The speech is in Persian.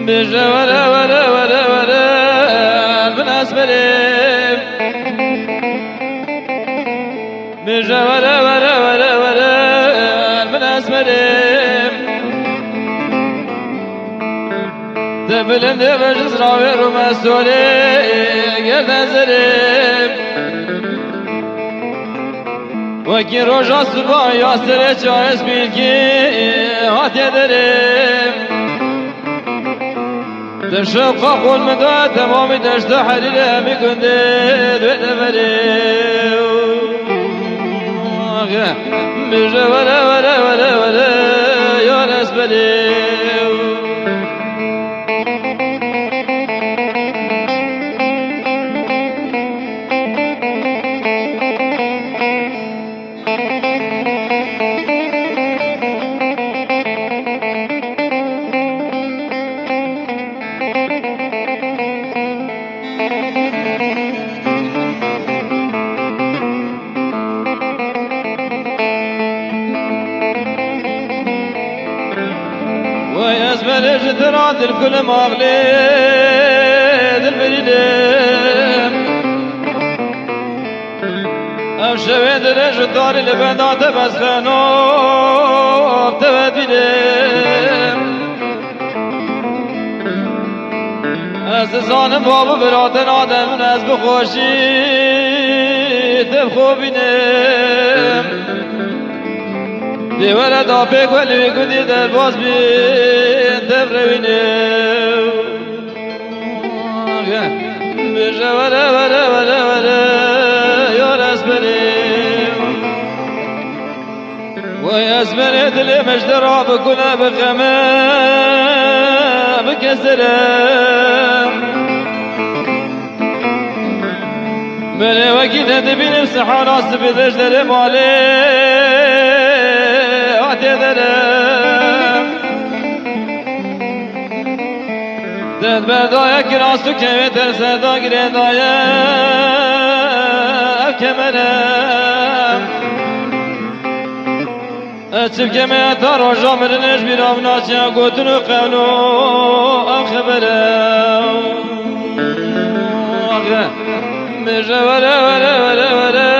بجا ورا ورا ورا ورا البناس بريم بجا ورا ورا ورا ورا البناس بريم تبلم دي بجز راوي روما سولي قردن زريم وكي روجا سبا ياسر چايس بيلكي هاتي دريم تشق قول مدى تمامي دشت حليلة مكندي دويت فريو بجا ولا ولا ولا ولا يا ناس بريو ويزمن جدرات الكل مغليد البريدم أمشوين درج الدار اللي بندات بس خنوب تبديدم أسسان بابو براتن آدم ناس بخوشي تبخوبينم دي ولد آبك ولي كنتي در باز بين تبروينه بجا ولا ولا ولا ولا يا راس بريم ويزمن دلي مجدرا بكنا بخما بكسرم بلي وكيد دبين بسحانا سبدش در مالي دد بردايا كراسو كمتر سدا گردايا كمرم اتشب كمتا روجا مرنش بيرام ناسيا قوتنو قولو خبرم مجا ولا ولا ولا ولا